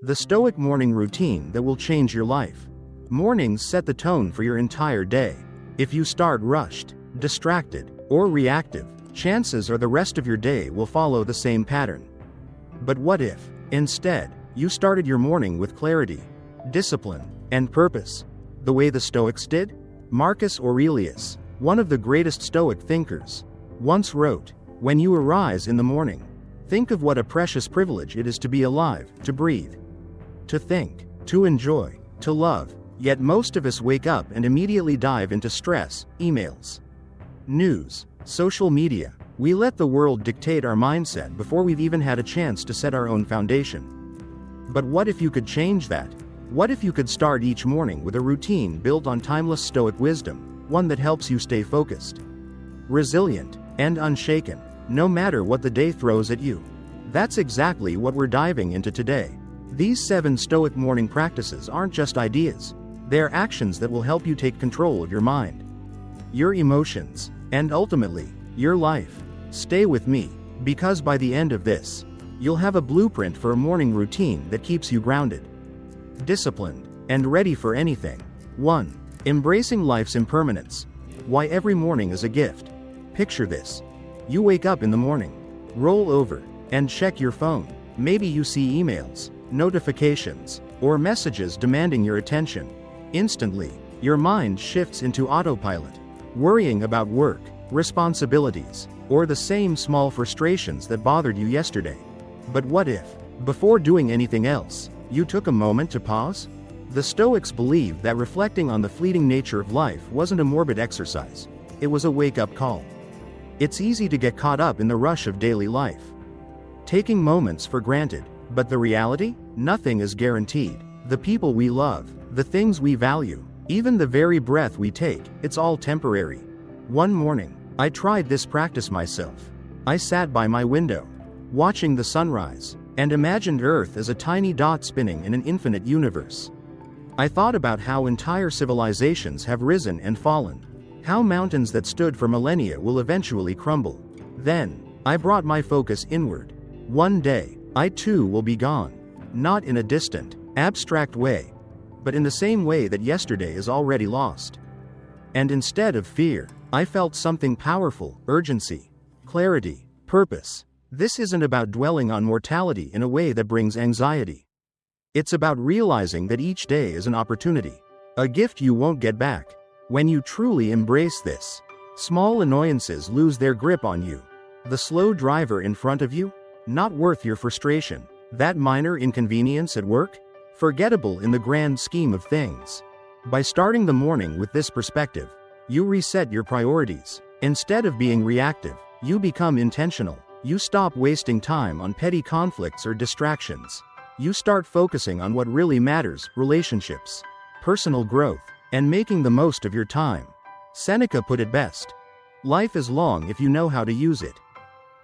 the Stoic morning routine that will change your life. Mornings set the tone for your entire day. If you start rushed, distracted, or reactive, chances are the rest of your day will follow the same pattern. But what if, instead, you started your morning with clarity, discipline, and purpose, the way the Stoics did? Marcus Aurelius, one of the greatest Stoic thinkers, once wrote, "When you arise in the morning, think of what a precious privilege it is to be alive, to breathe, to think, to enjoy, to love." Yet most of us wake up and immediately dive into stress, emails, news, social media. We let the world dictate our mindset before we've even had a chance to set our own foundation. But what if you could change that? What if you could start each morning with a routine built on timeless Stoic wisdom, one that helps you stay focused, resilient, and unshaken, no matter what the day throws at you? That's exactly what we're diving into today. These 7 Stoic morning practices aren't just ideas. They're actions that will help you take control of your mind, your emotions, and ultimately, your life. Stay with me, because by the end of this, you'll have a blueprint for a morning routine that keeps you grounded, disciplined, and ready for anything. 1. Embracing life's impermanence. Why every morning is a gift. Picture this. You wake up in the morning, roll over, and check your phone. Maybe you see emails, notifications, or messages demanding your attention. Instantly, your mind shifts into autopilot, worrying about work, responsibilities, or the same small frustrations that bothered you yesterday. But what if, before doing anything else, you took a moment to pause? The Stoics believed that reflecting on the fleeting nature of life wasn't a morbid exercise. It was a wake-up call. It's easy to get caught up in the rush of daily life, taking moments for granted. But the reality? Nothing is guaranteed. The people we love, the things we value, even the very breath we take, it's all temporary. One morning, I tried this practice myself. I sat by my window, watching the sunrise, and imagined Earth as a tiny dot spinning in an infinite universe. I thought about how entire civilizations have risen and fallen, how mountains that stood for millennia will eventually crumble. Then, I brought my focus inward. One day, I too will be gone. Not in a distant, abstract way, but in the same way that yesterday is already lost. And instead of fear, I felt something powerful: urgency, clarity, purpose. This isn't about dwelling on mortality in a way that brings anxiety. It's about realizing that each day is an opportunity, a gift you won't get back. When you truly embrace this, small annoyances lose their grip on you. The slow driver in front of you? Not worth your frustration. That minor inconvenience at work? Forgettable in the grand scheme of things. By starting the morning with this perspective, you reset your priorities. Instead of being reactive, you become intentional. You stop wasting time on petty conflicts or distractions. You start focusing on what really matters: relationships, personal growth, and making the most of your time. Seneca put it best: life is long if you know how to use it.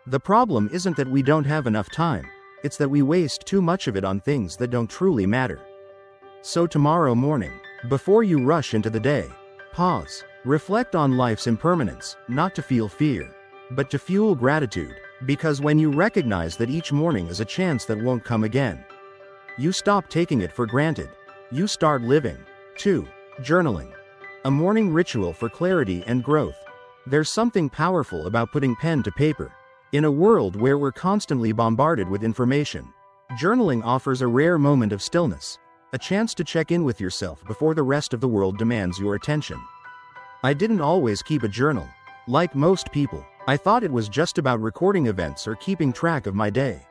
The problem isn't that we don't have enough time, it's that we waste too much of it on things that don't truly matter. So tomorrow morning, before you rush into the day, pause, reflect on life's impermanence, not to feel fear, but to fuel gratitude, because when you recognize that each morning is a chance that won't come again, you stop taking it for granted. You start living. 2. Journaling. A morning ritual for clarity and growth. There's something powerful about putting pen to paper. In a world where we're constantly bombarded with information, journaling offers a rare moment of stillness, a chance to check in with yourself before the rest of the world demands your attention. I didn't always keep a journal. Like most people, I thought it was just about recording events or keeping track of my day.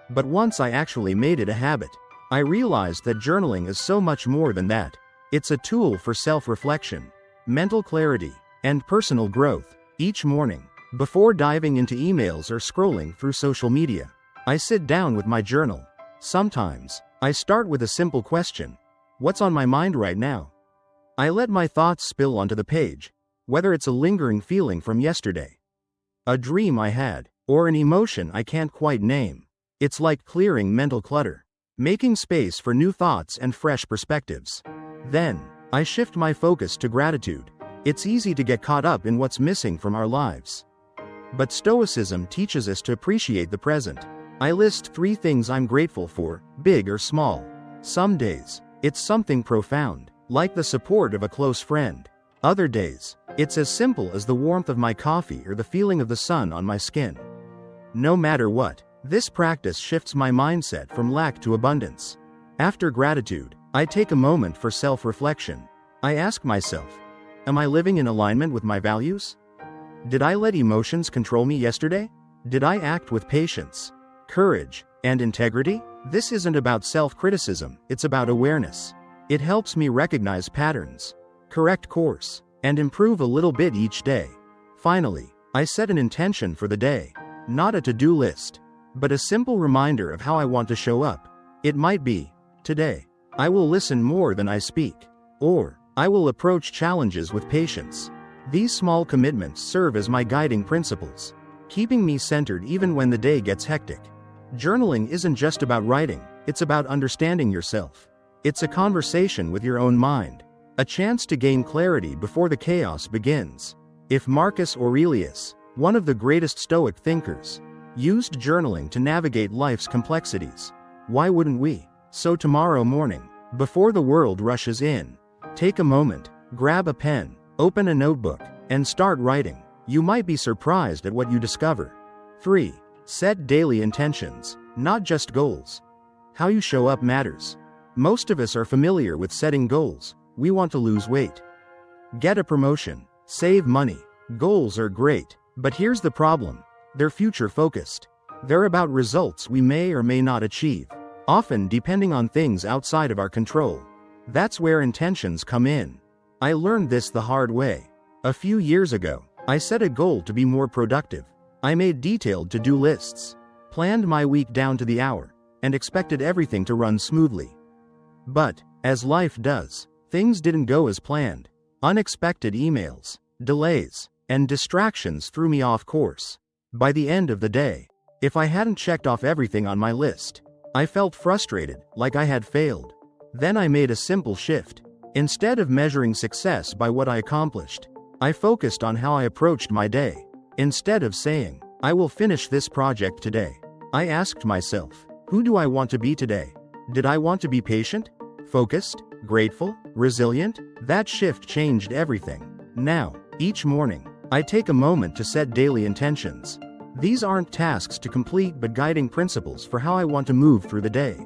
But once I actually made it a habit, I realized that journaling is so much more than that. It's a tool for self-reflection, mental clarity, and personal growth. Each morning, before diving into emails or scrolling through social media, I sit down with my journal. Sometimes, I start with a simple question: what's on my mind right now? I let my thoughts spill onto the page, whether it's a lingering feeling from yesterday, a dream I had, or an emotion I can't quite name. It's like clearing mental clutter, making space for new thoughts and fresh perspectives. Then, I shift my focus to gratitude. It's easy to get caught up in what's missing from our lives. But Stoicism teaches us to appreciate the present. I list 3 things I'm grateful for, big or small. Some days, it's something profound, like the support of a close friend. Other days, it's as simple as the warmth of my coffee or the feeling of the sun on my skin. No matter what, this practice shifts my mindset from lack to abundance. After gratitude, I take a moment for self-reflection. I ask myself, am I living in alignment with my values? Did I let emotions control me yesterday? Did I act with patience, courage, and integrity? This isn't about self-criticism, it's about awareness. It helps me recognize patterns, correct course, and improve a little bit each day. Finally, I set an intention for the day. Not a to-do list, but a simple reminder of how I want to show up. It might be, today, I will listen more than I speak. Or, I will approach challenges with patience. These small commitments serve as my guiding principles, keeping me centered even when the day gets hectic. Journaling isn't just about writing, it's about understanding yourself. It's a conversation with your own mind, a chance to gain clarity before the chaos begins. If Marcus Aurelius, one of the greatest Stoic thinkers, used journaling to navigate life's complexities, why wouldn't we? So tomorrow morning, before the world rushes in, take a moment, grab a pen, open a notebook, and start writing. You might be surprised at what you discover. 3. Set daily intentions, not just goals. How you show up matters. Most of us are familiar with setting goals. We want to lose weight, get a promotion, save money. Goals are great, but here's the problem. They're future-focused. They're about results we may or may not achieve, often depending on things outside of our control. That's where intentions come in. I learned this the hard way. A few years ago, I set a goal to be more productive. I made detailed to-do lists, planned my week down to the hour, and expected everything to run smoothly. But, as life does, things didn't go as planned. Unexpected emails, delays, and distractions threw me off course. By the end of the day, if I hadn't checked off everything on my list, I felt frustrated, like I had failed. Then I made a simple shift. Instead of measuring success by what I accomplished, I focused on how I approached my day. Instead of saying, I will finish this project today, I asked myself, who do I want to be today? Did I want to be patient, focused, grateful, resilient? That shift changed everything. Now, each morning, I take a moment to set daily intentions. These aren't tasks to complete but guiding principles for how I want to move through the day.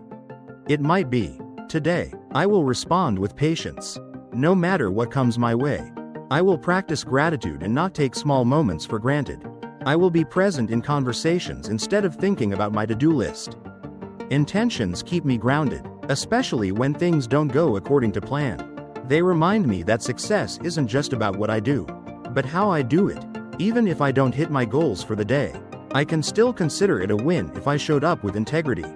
It might be, today, I will respond with patience, no matter what comes my way. I will practice gratitude and not take small moments for granted. I will be present in conversations instead of thinking about my to-do list. Intentions keep me grounded, especially when things don't go according to plan. They remind me that success isn't just about what I do, but how I do it. Even if I don't hit my goals for the day, I can still consider it a win if I showed up with integrity,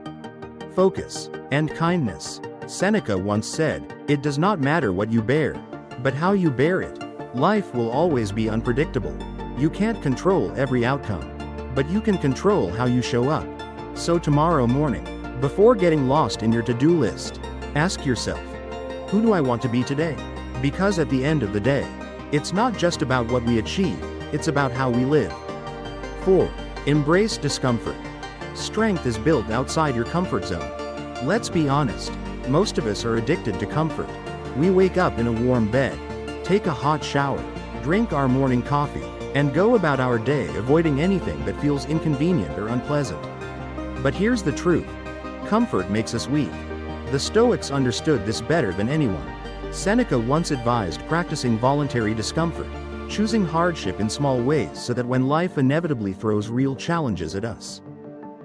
focus, and kindness. Seneca once said, "It does not matter what you bear, but how you bear it." Life will always be unpredictable. You can't control every outcome, but you can control how you show up. So tomorrow morning, before getting lost in your to-do list, ask yourself, who do I want to be today? Because at the end of the day, it's not just about what we achieve, it's about how we live. 4. Embrace discomfort. Strength is built outside your comfort zone. Let's be honest, most of us are addicted to comfort. We wake up in a warm bed, take a hot shower, drink our morning coffee, and go about our day avoiding anything that feels inconvenient or unpleasant. But here's the truth. Comfort makes us weak. The Stoics understood this better than anyone. Seneca once advised practicing voluntary discomfort, choosing hardship in small ways so that when life inevitably throws real challenges at us,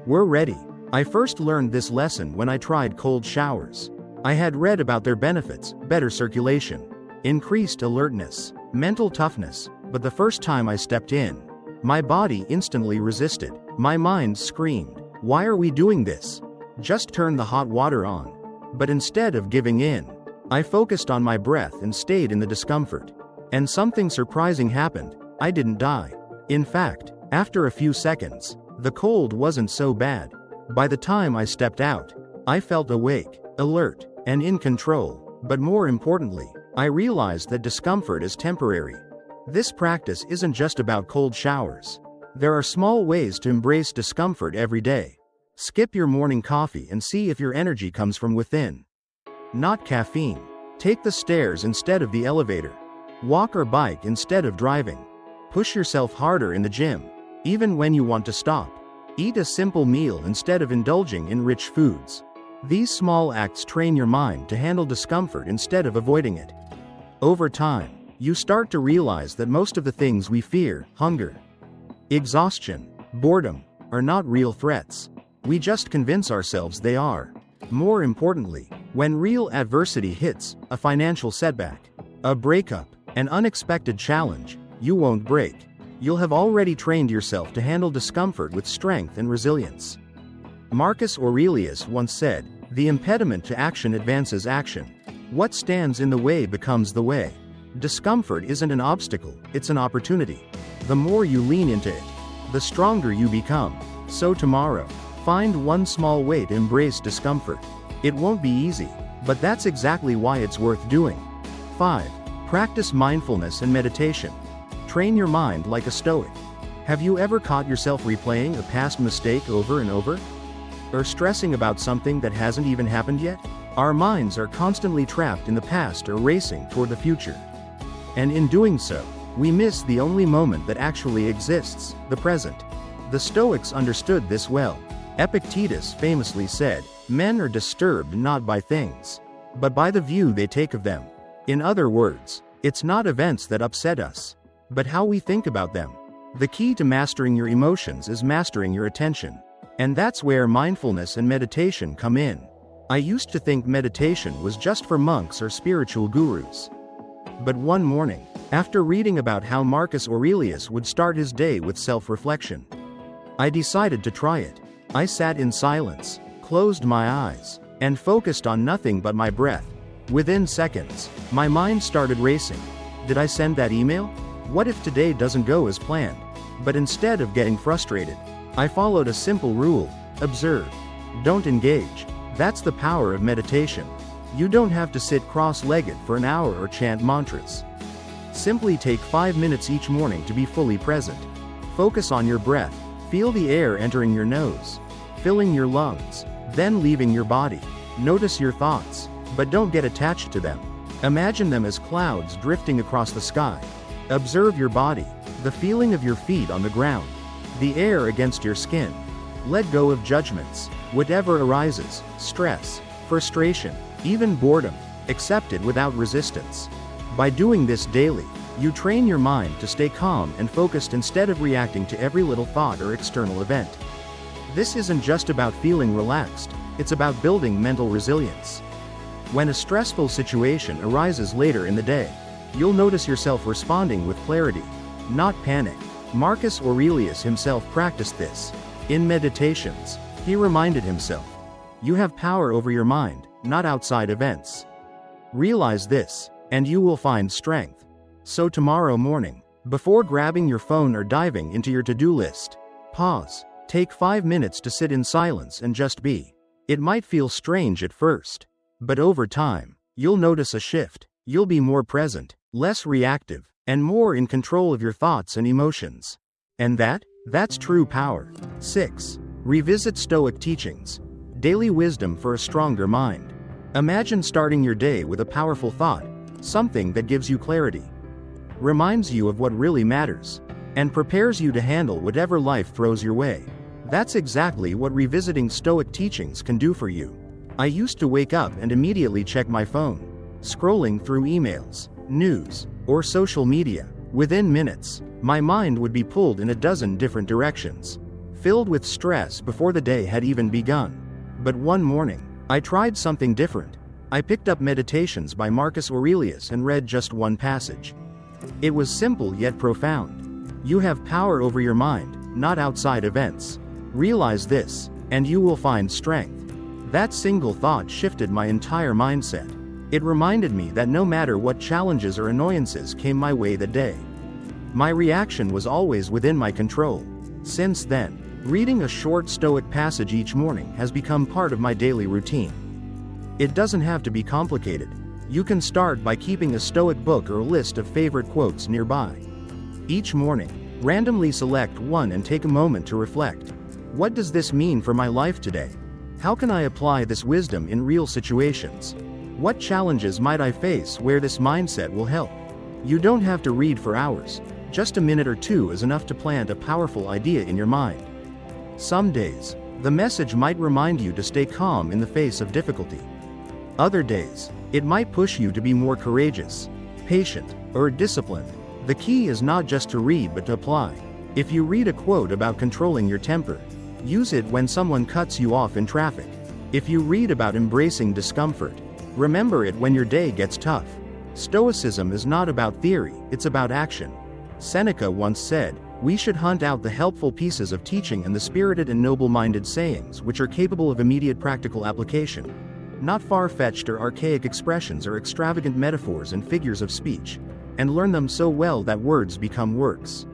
we're ready. I first learned this lesson when I tried cold showers. I had read about their benefits: better circulation, increased alertness, mental toughness, but the first time I stepped in, my body instantly resisted. My mind screamed, "Why are we doing this? Just turn the hot water on." But instead of giving in, I focused on my breath and stayed in the discomfort. And something surprising happened. I didn't die. In fact, after a few seconds, the cold wasn't so bad. By the time I stepped out, I felt awake, alert, and in control. But more importantly, I realized that discomfort is temporary. This practice isn't just about cold showers. There are small ways to embrace discomfort every day. Skip your morning coffee and see if your energy comes from within, not caffeine. Take the stairs instead of the elevator. Walk or bike instead of driving. Push yourself harder in the gym, even when you want to stop. Eat a simple meal instead of indulging in rich foods. These small acts train your mind to handle discomfort instead of avoiding it. Over time, you start to realize that most of the things we fear, hunger, exhaustion, boredom, are not real threats. We just convince ourselves they are. More importantly, when real adversity hits, a financial setback, a breakup, an unexpected challenge, you won't break. You'll have already trained yourself to handle discomfort with strength and resilience. Marcus Aurelius once said, "The impediment to action advances action. What stands in the way becomes the way." Discomfort isn't an obstacle, it's an opportunity. The more you lean into it, the stronger you become. So tomorrow, find one small way to embrace discomfort. It won't be easy, but that's exactly why it's worth doing. 5. Practice mindfulness and meditation. Train your mind like a Stoic. Have you ever caught yourself replaying a past mistake over and over? Or stressing about something that hasn't even happened yet? Our minds are constantly trapped in the past or racing toward the future. And in doing so, we miss the only moment that actually exists, the present. The Stoics understood this well. Epictetus famously said, "Men are disturbed not by things, but by the view they take of them." In other words, it's not events that upset us, but how we think about them. The key to mastering your emotions is mastering your attention. And that's where mindfulness and meditation come in. I used to think meditation was just for monks or spiritual gurus. But one morning, after reading about how Marcus Aurelius would start his day with self-reflection, I decided to try it. I sat in silence, closed my eyes, and focused on nothing but my breath. Within seconds, my mind started racing. Did I send that email? What if today doesn't go as planned? But instead of getting frustrated, I followed a simple rule: observe. Don't engage. That's the power of meditation. You don't have to sit cross-legged for an hour or chant mantras. Simply take 5 minutes each morning to be fully present. Focus on your breath. Feel the air entering your nose, filling your lungs, then leaving your body. Notice your thoughts, but don't get attached to them. Imagine them as clouds drifting across the sky. Observe your body, the feeling of your feet on the ground, the air against your skin. Let go of judgments. Whatever arises, stress, frustration, even boredom, accept it without resistance. By doing this daily, you train your mind to stay calm and focused instead of reacting to every little thought or external event. This isn't just about feeling relaxed, it's about building mental resilience. When a stressful situation arises later in the day, you'll notice yourself responding with clarity, not panic. Marcus Aurelius himself practiced this. In meditations, he reminded himself, "You have power over your mind, not outside events." Realize this, and you will find strength. So tomorrow morning, before grabbing your phone or diving into your to-do list, pause. Take 5 minutes to sit in silence and just be. It might feel strange at first, but over time, you'll notice a shift. You'll be more present, less reactive, and more in control of your thoughts and emotions. And that's true power. 6. Revisit Stoic teachings. Daily wisdom for a stronger mind. Imagine starting your day with a powerful thought, something that gives you clarity, reminds you of what really matters, and prepares you to handle whatever life throws your way. That's exactly what revisiting Stoic teachings can do for you. I used to wake up and immediately check my phone, scrolling through emails, news, or social media. Within minutes, my mind would be pulled in a dozen different directions, filled with stress before the day had even begun. But one morning, I tried something different. I picked up Meditations by Marcus Aurelius and read just one passage. It was simple yet profound. You have power over your mind, not outside events. Realize this, and you will find strength. That single thought shifted my entire mindset. It reminded me that no matter what challenges or annoyances came my way that day, my reaction was always within my control. Since then, reading a short Stoic passage each morning has become part of my daily routine. It doesn't have to be complicated. You can start by keeping a Stoic book or a list of favorite quotes nearby. Each morning, randomly select one and take a moment to reflect. What does this mean for my life today? How can I apply this wisdom in real situations? What challenges might I face where this mindset will help? You don't have to read for hours. Just a minute or two is enough to plant a powerful idea in your mind. Some days, the message might remind you to stay calm in the face of difficulty. Other days, it might push you to be more courageous, patient, or disciplined. The key is not just to read but to apply. If you read a quote about controlling your temper, use it when someone cuts you off in traffic. If you read about embracing discomfort, remember it when your day gets tough. Stoicism is not about theory, it's about action. Seneca once said, "We should hunt out the helpful pieces of teaching and the spirited and noble-minded sayings which are capable of immediate practical application, not far-fetched or archaic expressions or extravagant metaphors and figures of speech, and learn them so well that words become works."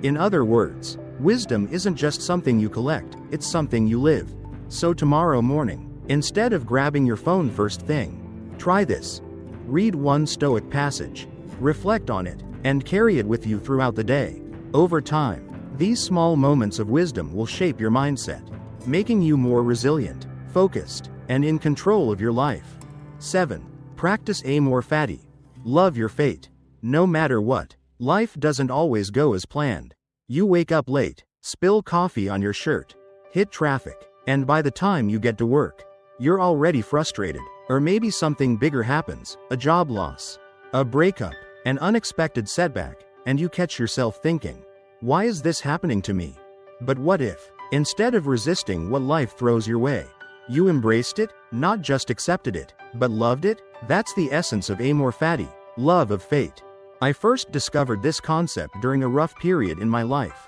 In other words, wisdom isn't just something you collect, it's something you live. So tomorrow morning, instead of grabbing your phone first thing, try this. Read one Stoic passage, reflect on it, and carry it with you throughout the day. Over time, these small moments of wisdom will shape your mindset, making you more resilient, focused, and in control of your life. 7. Practice amor fati. Love your fate. No matter what, life doesn't always go as planned. You wake up late, spill coffee on your shirt, hit traffic, and by the time you get to work, you're already frustrated. Or maybe something bigger happens, a job loss, a breakup, an unexpected setback, and you catch yourself thinking, why is this happening to me? But what if, instead of resisting what life throws your way, you embraced it, not just accepted it, but loved it? That's the essence of amor fati, love of fate. I first discovered this concept during a rough period in my life.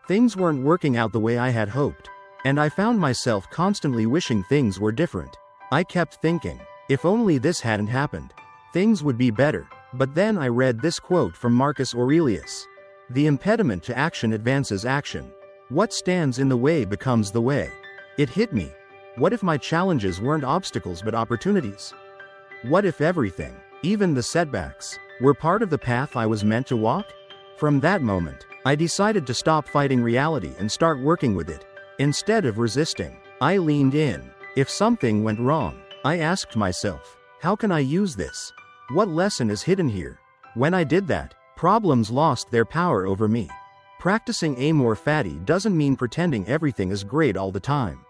Things weren't working out the way I had hoped, and I found myself constantly wishing things were different. I kept thinking, if only this hadn't happened, things would be better. But then I read this quote from Marcus Aurelius. The impediment to action advances action. What stands in the way becomes the way. It hit me. What if my challenges weren't obstacles but opportunities? What if everything, even the setbacks, were part of the path I was meant to walk? From that moment, I decided to stop fighting reality and start working with it. Instead of resisting, I leaned in. If something went wrong, I asked myself, how can I use this? What lesson is hidden here? When I did that, problems lost their power over me. Practicing amor fati doesn't mean pretending everything is great all the time.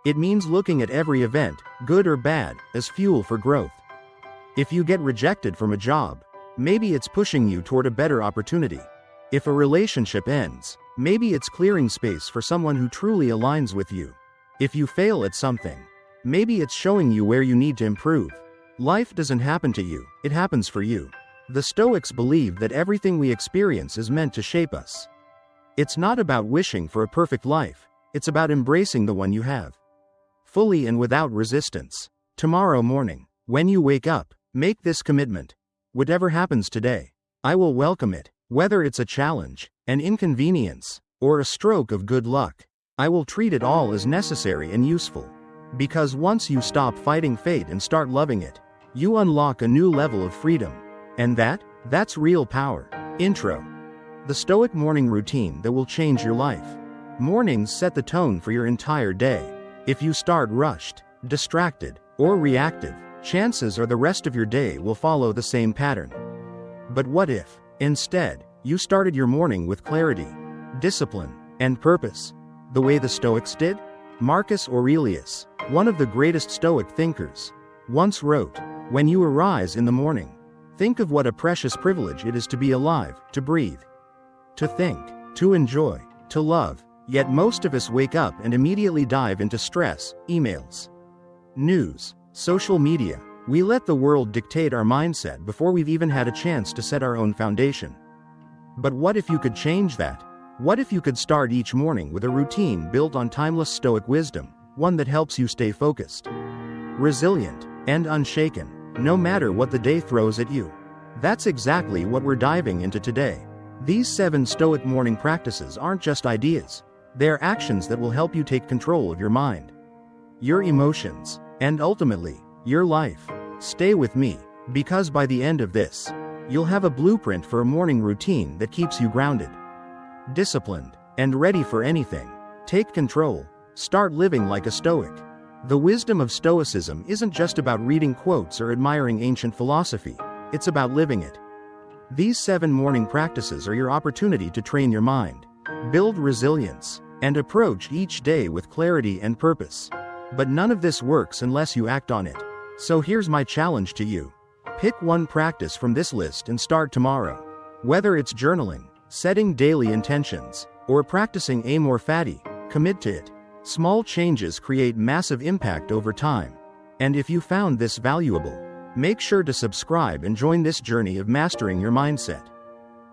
It means looking at every event, good or bad, as fuel for growth. If you get rejected from a job, maybe it's pushing you toward a better opportunity. If a relationship ends, maybe it's clearing space for someone who truly aligns with you. If you fail at something, maybe it's showing you where you need to improve. Life doesn't happen to you, it happens for you. The Stoics believe that everything we experience is meant to shape us. It's not about wishing for a perfect life, it's about embracing the one you have, fully and without resistance. Tomorrow morning, when you wake up, make this commitment. Whatever happens today, I will welcome it, whether it's a challenge, an inconvenience, or a stroke of good luck. I will treat it all as necessary and useful. Because once you stop fighting fate and start loving it, you unlock a new level of freedom. And that's real power. Intro. The Stoic morning routine that will change your life. Mornings set the tone for your entire day. If you start rushed, distracted, or reactive, chances are the rest of your day will follow the same pattern. But what if, instead, you started your morning with clarity, discipline, and purpose? The way the Stoics did? Marcus Aurelius, one of the greatest Stoic thinkers, once wrote, "When you arise in the morning, think of what a precious privilege it is to be alive, to breathe, to think, to enjoy, to love." Yet most of us wake up and immediately dive into stress, emails, news, social media. We let the world dictate our mindset before we've even had a chance to set our own foundation. But what if you could change that? What if you could start each morning with a routine built on timeless Stoic wisdom, one that helps you stay focused, resilient, and unshaken, no matter what the day throws at you? That's exactly what we're diving into today. These 7 Stoic morning practices aren't just ideas. They're actions that will help you take control of your mind, your emotions, and ultimately, your life. Stay with me, because by the end of this, you'll have a blueprint for a morning routine that keeps you grounded, disciplined, and ready for anything. Take control. Start living like a Stoic. The wisdom of Stoicism isn't just about reading quotes or admiring ancient philosophy, it's about living it. These 7 morning practices are your opportunity to train your mind, build resilience, and approach each day with clarity and purpose. But none of this works unless you act on it. So here's my challenge to you. Pick one practice from this list and start tomorrow. Whether it's journaling, setting daily intentions, or practicing amor fati, commit to it. Small changes create massive impact over time. And if you found this valuable, make sure to subscribe and join this journey of mastering your mindset,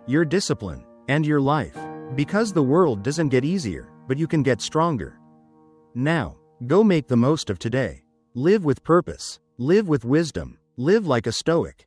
your discipline, and your life. Because the world doesn't get easier, but you can get stronger. Now, go make the most of today. Live with purpose, live with wisdom, live like a Stoic.